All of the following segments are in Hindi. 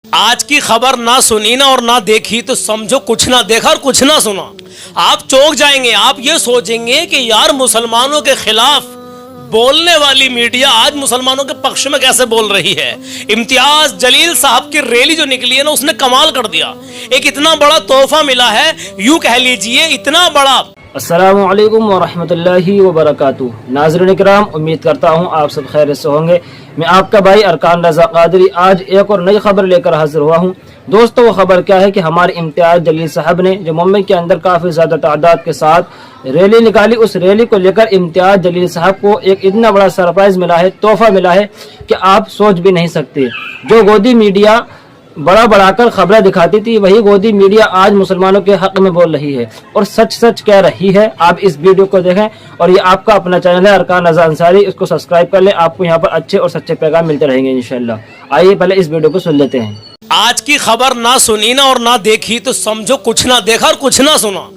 आज की खबर ना सुनी ना और ना देखी तो समझो कुछ ना देखा और कुछ ना सुना। आप चौंक जाएंगे। आप ये सोचेंगे कि यार मुसलमानों के खिलाफ बोलने वाली मीडिया आज मुसलमानों के पक्ष में कैसे बोल रही है। इम्तियाज जलील साहब की रैली जो निकली है ना, उसने कमाल कर दिया। एक इतना बड़ा तोहफा मिला है, यूं कह लीजिए इतना बड़ा। अस्सलामु अलैकुम वरहमतुल्लाहि वबरकातुहू। नाज़रीन किराम, उम्मीद करता हूँ आप सब खैर से होंगे। मैं आपका भाई अरकान रज़ा क़ादरी आज एक और नई खबर लेकर हाजिर हुआ हूँ। दोस्तों, वो खबर क्या है कि हमारे इम्तियाज जलील साहब ने जो मुंबई के अंदर काफ़ी ज़्यादा तादाद के साथ रैली निकाली, उस रैली को लेकर इम्तियाज जलील साहब को एक इतना बड़ा सरप्राइज मिला है, तोहफा मिला है कि आप सोच भी नहीं सकते। जो गोदी मीडिया बड़ा बढ़ाकर खबरें दिखाती थी, वही गोदी मीडिया आज मुसलमानों के हक में बोल रही है और सच सच कह रही है। आप इस वीडियो को देखें और ये आपका अपना चैनल है अरकान रज़ा अंसारी, इसको सब्सक्राइब कर लें। आपको यहाँ पर अच्छे और सच्चे पैगाम मिलते रहेंगे इंशाल्लाह। आइए पहले इस वीडियो को सुन लेते हैं। आज की खबर ना सुनी ना और ना देखी तो समझो कुछ ना देखा और कुछ ना सुना।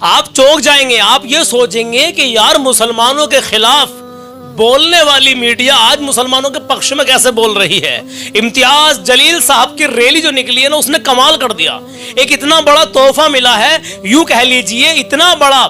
आप चौंक जाएंगे। आप ये सोचेंगे कि यार मुसलमानों के खिलाफ बोलने वाली मीडिया आज मुसलमानों के पक्ष में कैसे बोल रही है। इम्तियाज जलील साहब की रैली जो निकली है ना, उसने कमाल कर दिया। एक इतना बड़ा तोहफा मिला है, यूं कह लीजिए इतना बड़ा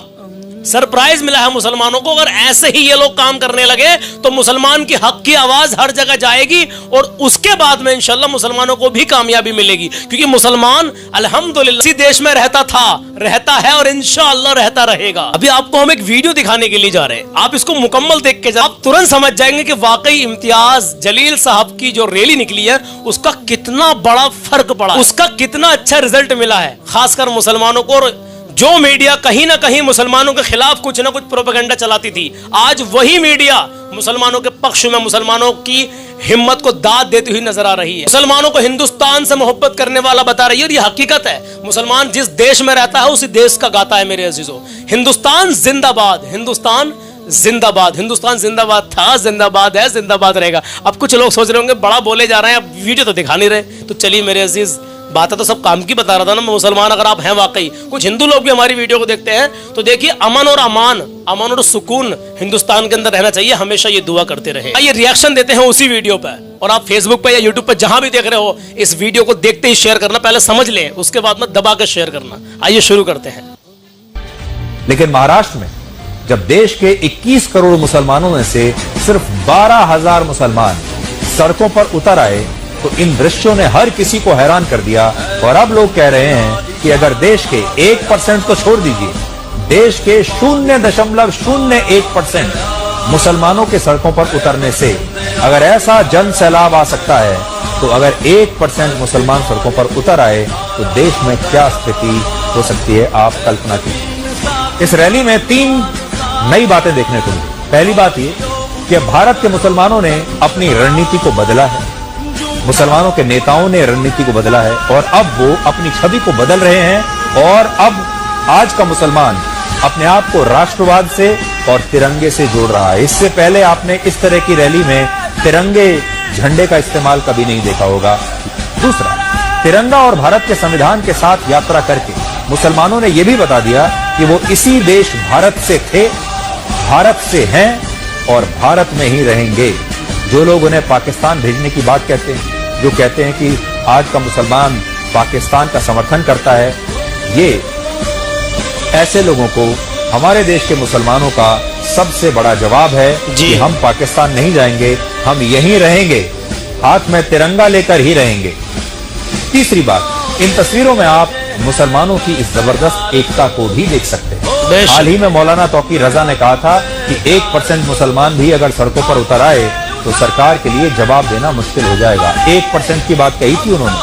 सरप्राइज मिला है मुसलमानों को। अगर ऐसे ही ये लोग काम करने लगे तो मुसलमान की हक की आवाज हर जगह जाएगी और उसके बाद में इंशाल्लाह मुसलमानों को भी कामयाबी मिलेगी, क्योंकि मुसलमान अल्हम्दुलिल्लाह इसी देश में रहता था, रहता है और इंशाल्लाह रहता रहेगा। अभी आपको हम एक वीडियो दिखाने के लिए जा रहे हैं। आप इसको मुकम्मल देख के आप तुरंत समझ जाएंगे कि वाकई इम्तियाज जलील साहब की जो रैली निकली है उसका कितना बड़ा फर्क पड़ा, उसका कितना अच्छा रिजल्ट मिला है, खासकर मुसलमानों को। और जो मीडिया कहीं ना कहीं मुसलमानों के खिलाफ कुछ ना कुछ प्रोपेगेंडा चलाती थी, आज वही मीडिया मुसलमानों के पक्ष में मुसलमानों की हिम्मत को दाद देती हुई नजर आ रही है। मुसलमानों को हिंदुस्तान से मोहब्बत करने वाला बता रही है और ये हकीकत है। मुसलमान जिस देश में रहता है उसी देश का गाता है मेरे अजीजों। हिंदुस्तान जिंदाबाद, हिंदुस्तान जिंदाबाद, हिंदुस्तान जिंदाबाद था, जिंदाबाद है, जिंदाबाद रहेगा। अब कुछ लोग सोच रहे होंगे बड़ा बोले जा रहे हैं, अब वीडियो तो दिखा नहीं रहे। तो चलिए मेरे अजीज, बातें तो सब काम की बता रहा था ना मैं। मुसलमान अगर आप हैं वाकई, कुछ हिंदू लोग भी हमारी वीडियो को देखते हैं, तो देखिए अमन और अमान और सुकून हिंदुस्तान के अंदर रहना चाहिए। हमेशा ये दुआ करते रहे। ये रिएक्शन देते हैं उसी वीडियो पे, और आप फेसबुक पे या यूट्यूब पे जहां भी देख रहे हो, इस वीडियो को देखते ही शेयर करना। पहले समझ लें, उसके बाद में दबा के शेयर करना। आइए शुरू करते हैं। लेकिन महाराष्ट्र में जब देश के 21 करोड़ मुसलमानों में से सिर्फ 12,000 मुसलमान सड़कों पर उतर आए तो इन दृश्यों ने हर किसी को हैरान कर दिया। और अब लोग कह रहे हैं कि अगर देश के 1% तो छोड़ दीजिए, देश के 0.01% मुसलमानों के सड़कों पर उतरने से अगर ऐसा जन सैलाब आ सकता है, तो अगर 1% मुसलमान सड़कों पर उतर आए तो देश में क्या स्थिति हो सकती है, आप कल्पना कीजिए। इस रैली में 3 नई बातें देखने को मिली। पहली बात ये कि भारत के मुसलमानों ने अपनी रणनीति को बदला है, मुसलमानों के नेताओं ने रणनीति को बदला है और अब वो अपनी छवि को बदल रहे हैं। और अब आज का मुसलमान अपने आप को राष्ट्रवाद से और तिरंगे से जोड़ रहा है। इससे पहले आपने इस तरह की रैली में तिरंगे झंडे का इस्तेमाल कभी नहीं देखा होगा। दूसरा, तिरंगा और भारत के संविधान के साथ यात्रा करके मुसलमानों ने यह भी बता दिया कि वो इसी देश भारत से थे, भारत से हैं और भारत में ही रहेंगे। जो लोग उन्हें पाकिस्तान भेजने की बात कहते हैं, जो कहते हैं कि आज का मुसलमान पाकिस्तान का समर्थन करता है, ये ऐसे लोगों को हमारे देश के मुसलमानों का सबसे बड़ा जवाब है कि हम पाकिस्तान नहीं जाएंगे, हम यहीं रहेंगे, हाथ में तिरंगा लेकर ही रहेंगे। तीसरी बात, इन तस्वीरों में आप मुसलमानों की इस जबरदस्त एकता को भी देख सकते हैं। हाल ही में मौलाना तौकीर रजा ने कहा था कि 1% मुसलमान भी अगर सड़कों पर उतर आए तो सरकार के लिए जवाब देना मुश्किल हो जाएगा। 1% की बात कही थी उन्होंने,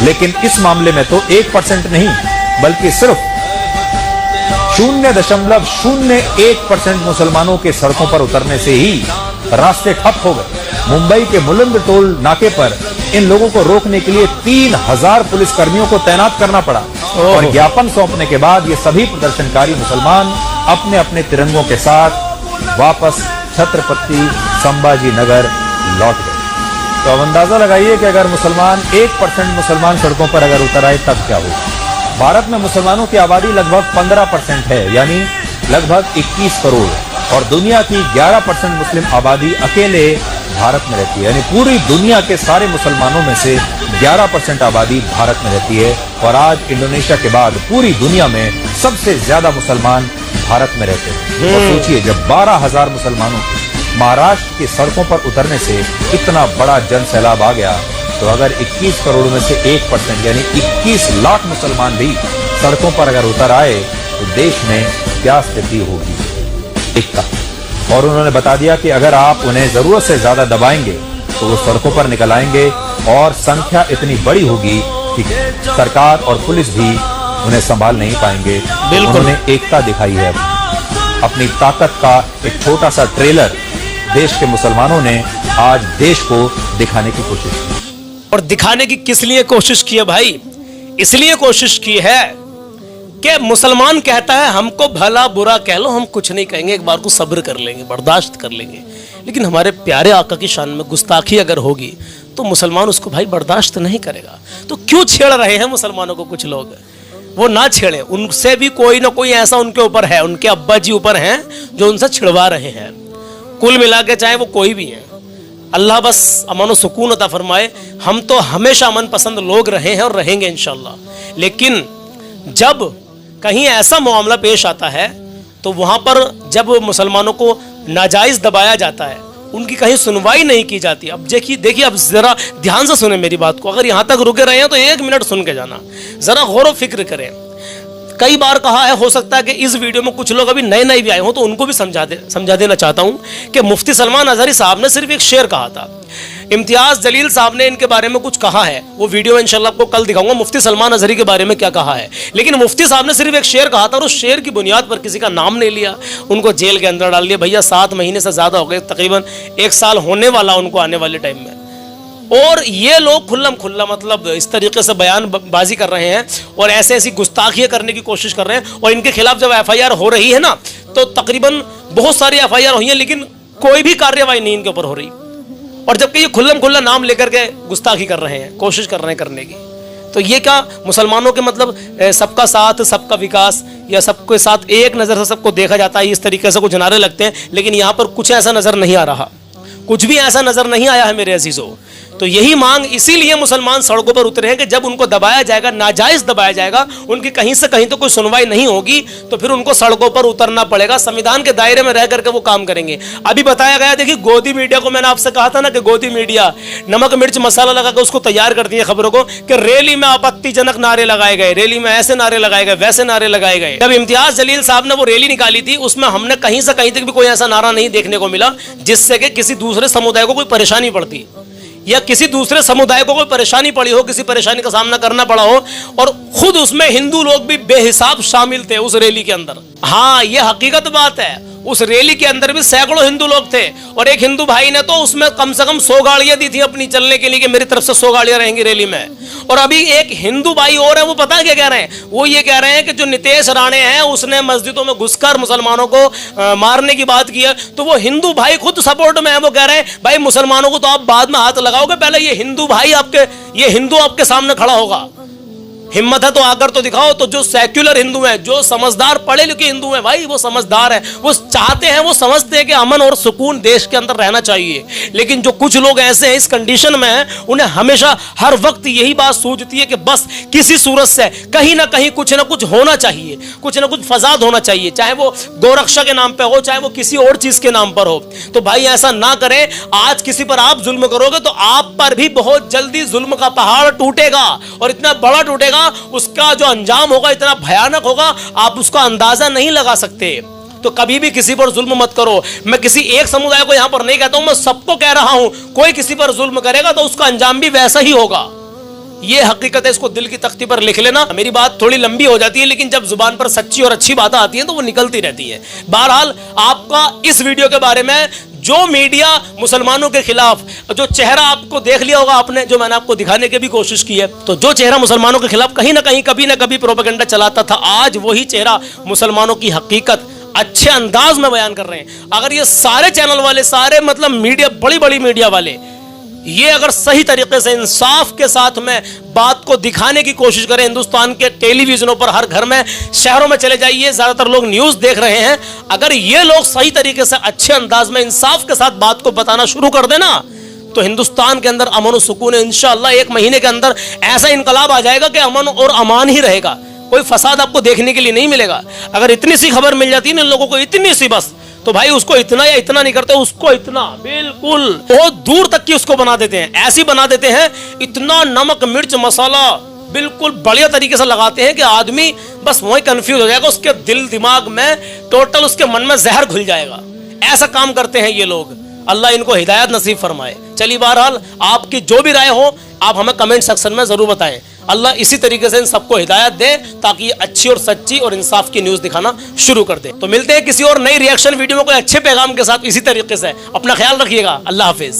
लेकिन इस मामले में तो 1% नहीं बल्कि सिर्फ 0.01% मुसलमानों के सड़कों पर उतरने से ही रास्ते ठप हो गए। मुंबई के मुलंद टोल नाके पर इन लोगों को रोकने के लिए 3,000 पुलिसकर्मियों को तैनात करना पड़ा। और ज्ञापन सौंपने के बाद ये सभी प्रदर्शनकारी मुसलमान अपने अपने तिरंगों के साथ वापस छत्रपति संभाजी नगर लौट गए। तो अब अंदाजा लगाइए कि अगर 1% मुसलमान सड़कों पर अगर उतर आए तब क्या होगा। भारत में मुसलमानों की आबादी लगभग 15% है, यानी लगभग 21 करोड़, और दुनिया की 11% मुस्लिम आबादी अकेले भारत में रहती है। यानी पूरी दुनिया के सारे मुसलमानों में से 11% आबादी भारत में रहती है और आज इंडोनेशिया के बाद पूरी दुनिया में सबसे ज्यादा मुसलमान भारत में रहते हैं। और सोचिए, जब 12,000 मुसलमानों के महाराष्ट्र की सड़कों पर उतरने से इतना बड़ा जन सैलाब आ गया, तो अगर 21 करोड़ में से 1% यानी 21 लाख मुसलमान भी सड़कों पर अगर उतर आए तो देश में क्या स्थिति होगी इसका। और उन्होंने बता दिया कि अगर आप उन्हें जरूरत से ज्यादा दबाएंगे तो वो सड़कों पर निकल आएंगे और संख्या इतनी बड़ी होगी कि सरकार और पुलिस भी उन्हें संभाल नहीं पाएंगे। उन्होंने एकता दिखाई है, अपनी ताकत का एक छोटा सा ट्रेलर देश के मुसलमानों ने आज देश को दिखाने की कोशिश की। और दिखाने की किस लिए कोशिश की है भाई? इसलिए कोशिश की है कि मुसलमान कहता है हमको भला बुरा कह लो, हम कुछ नहीं कहेंगे, एक बार को सब्र कर लेंगे, बर्दाश्त कर लेंगे। लेकिन हमारे प्यारे आका की शान में गुस्ताखी अगर होगी तो मुसलमान उसको भाई बर्दाश्त नहीं करेगा। तो क्यों छेड़ रहे हैं मुसलमानों को कुछ लोग? वो ना छेड़े, उनसे भी कोई ना कोई ऐसा उनके ऊपर है, उनके अब्बा जी ऊपर हैं जो उनसे छिड़वा रहे हैं। कुल मिला के चाहे वो कोई भी है, अल्लाह बस अमन व सुकून अता फरमाए। हम तो हमेशा अमन पसंद लोग रहे हैं और रहेंगे इंशाल्लाह। लेकिन जब कहीं ऐसा मामला पेश आता है तो वहां पर जब मुसलमानों को नाजायज दबाया जाता है, उनकी कहीं सुनवाई नहीं की जाती। अब देखिए अब जरा ध्यान से सुने मेरी बात को। अगर यहां तक रुके रहे हैं तो 1 मिनट सुन के जाना, जरा गौर व फिक्र करें। कई बार कहा है, हो सकता है कि इस वीडियो में कुछ लोग अभी नए नए भी आए हों, तो उनको भी समझा देना चाहता हूं कि मुफ्ती सलमान अजहरी साहब ने सिर्फ एक शेर कहा था। इम्तियाज जलील साहब ने इनके बारे में कुछ कहा है, वो वीडियो इंशाल्लाह आपको कल दिखाऊंगा मुफ्ती सलमान अजहरी के बारे में क्या कहा है। लेकिन मुफ्ती साहब ने सिर्फ एक शेर कहा था और उस शेर की बुनियाद पर किसी का नाम नहीं लिया, उनको जेल के अंदर डाल दिया। भैया 7 महीने से ज्यादा हो गए, तकरीबन 1 साल होने वाला उनको आने वाले टाइम में। और ये लोग खुल्लम खुल्ला मतलब इस तरीके से बयानबाजी कर रहे हैं और ऐसी गुस्ताखियां करने की कोशिश कर रहे हैं। और इनके खिलाफ जब FIR हो रही है ना, तो तकरीबन बहुत सारी FIR हुई है, लेकिन कोई भी कार्रवाई नहीं इनके ऊपर हो रही। और जबकि ये खुल्लम खुल्ला नाम लेकर के गुस्ताखी कर रहे हैं, कोशिश कर रहे हैं करने की। तो ये क्या मुसलमानों के मतलब सबका साथ सबका विकास, या सबके साथ एक नज़र से सबको देखा जाता है, इस तरीके से कुछ नारे लगते हैं। लेकिन यहाँ पर कुछ ऐसा नज़र नहीं आ रहा, कुछ भी ऐसा नज़र नहीं आया है मेरे अजीजों। तो यही मांग इसीलिए मुसलमान सड़कों पर उतरे हैं कि जब उनको दबाया जाएगा, नाजायज दबाया जाएगा, उनकी कहीं से कहीं तो कोई सुनवाई नहीं होगी, तो फिर उनको सड़कों पर उतरना पड़ेगा। संविधान के दायरे में रह करके वो काम करेंगे। अभी बताया गया, देखिए गोदी मीडिया को मैंने आपसे कहा था ना कि गोदी मीडिया नमक मिर्च मसाला लगा के उसको तैयार करती है खबरों को, कि रैली में आपत्तिजनक नारे लगाए गए, रैली में ऐसे नारे लगाए गए, वैसे नारे लगाए गए। जब इम्तियाज जलील साहब ने वो रैली निकाली थी, उसमें हमने कहीं से कहीं तक भी कोई ऐसा नारा नहीं देखने को मिला जिससे कि किसी दूसरे समुदाय को कोई परेशानी पड़ती, या किसी दूसरे समुदाय को कोई परेशानी पड़ी हो, किसी परेशानी का सामना करना पड़ा हो। और खुद उसमें हिंदू लोग भी बेहिसाब शामिल थे उस रैली के अंदर। हाँ, ये हकीकत बात है, उस रैली के अंदर भी सैकड़ों हिंदू लोग थे। और एक हिंदू भाई ने तो उसमें कम से कम 100 गाड़ियां दी थी अपनी चलने के लिए, कि मेरी तरफ से 100 गाड़ियां रहेंगी रैली में। और अभी एक हिंदू भाई और है, वो पता है क्या कह रहे हैं? वो ये कह रहे हैं कि जो नितेश राणे हैं उसने मस्जिदों में घुसकर मुसलमानों को मारने की बात की है। तो वो हिंदू भाई खुद सपोर्ट में है, वो कह रहे हैं भाई मुसलमानों को तो आप बाद में हाथ लगाओगे, पहले ये हिंदू भाई ये हिंदू आपके सामने खड़ा होगा। हिम्मत है तो आकर तो दिखाओ। तो जो सेक्युलर हिंदू हैं, जो समझदार पढ़े लिखे हिंदू हैं, भाई वो समझदार है, वो चाहते हैं, वो समझते हैं कि अमन और सुकून देश के अंदर रहना चाहिए। लेकिन जो कुछ लोग ऐसे हैं, इस कंडीशन में हैं, उन्हें हमेशा हर वक्त यही बात सूझती है कि बस किसी सूरत से कहीं ना कहीं कुछ ना कुछ होना चाहिए, कुछ ना कुछ फसाद होना चाहिए, चाहे वो गोरक्षा के नाम पे हो, चाहे वो किसी और चीज के नाम पर हो। तो भाई ऐसा ना करें। आज किसी पर आप जुल्म करोगे तो आप पर भी बहुत जल्दी जुल्म का पहाड़ टूटेगा, और इतना बड़ा टूटेगा, उसका जो अंजाम होगा इतना भयानक होगा, आप उसका अंदाजा नहीं लगा सकते। तो कभी भी किसी पर जुल्म मत करो। मैं किसी एक समुदाय को यहां पर नहीं कहता हूं, मैं सबको कह रहा हूं, कोई किसी पर जुल्म करेगा तो उसका अंजाम भी वैसा ही होगा। ये हकीकत है, इसको दिल की तख्ती पर लिख लेना। मेरी बात थोड़ी लंबी हो जाती है, लेकिन जब जुबान पर सच्ची और अच्छी बातें आती हैं तो वो निकलती रहती है। बहरहाल आपका इस वीडियो के बारे में जो मीडिया मुसलमानों के खिलाफ, जो चेहरा आपको देख लिया होगा आपने, जो मैंने आपको दिखाने की भी कोशिश की है, तो जो चेहरा मुसलमानों के खिलाफ कहीं ना कहीं कभी ना कभी प्रोपेगेंडा चलाता था, आज वही चेहरा मुसलमानों की हकीकत अच्छे अंदाज में बयान कर रहे हैं। अगर ये सारे चैनल वाले, सारे मतलब मीडिया, बड़ी बड़ी मीडिया वाले, ये अगर सही तरीके से इंसाफ के साथ में बात को दिखाने की कोशिश करें, हिंदुस्तान के टेलीविजनों पर, हर घर में, शहरों में चले जाइए, ज्यादातर लोग न्यूज देख रहे हैं, अगर ये लोग सही तरीके से अच्छे अंदाज में इंसाफ के साथ बात को बताना शुरू कर देना, तो हिंदुस्तान के अंदर अमन और सुकून है। इंशाअल्लाह 1 महीने के अंदर ऐसा इनकलाब आ जाएगा कि अमन और अमान ही रहेगा, कोई फसाद आपको देखने के लिए नहीं मिलेगा। अगर इतनी सी खबर मिल जाती है इन लोगों को, इतनी सी बस, तो भाई उसको इतना या इतना नहीं करते, उसको इतना बिल्कुल बहुत दूर तक की उसको बना देते हैं। ऐसी बना देते हैं, इतना नमक मिर्च मसाला बिल्कुल बढ़िया तरीके से लगाते हैं कि आदमी बस वही कंफ्यूज हो जाएगा, उसके दिल दिमाग में टोटल उसके मन में जहर घुल जाएगा। ऐसा काम करते हैं ये लोग, अल्लाह इनको हिदायत नसीब फरमाए। चलिए बहरहाल आपकी जो भी राय हो आप हमें कमेंट सेक्शन में जरूर बताएं। अल्लाह इसी तरीके से इन सबको हिदायत दे ताकि ये अच्छी और सच्ची और इंसाफ की न्यूज दिखाना शुरू कर दे। तो मिलते हैं किसी और नई रिएक्शन वीडियो में कोई अच्छे पैगाम के साथ इसी तरीके से। अपना ख्याल रखिएगा। अल्लाह हाफिज।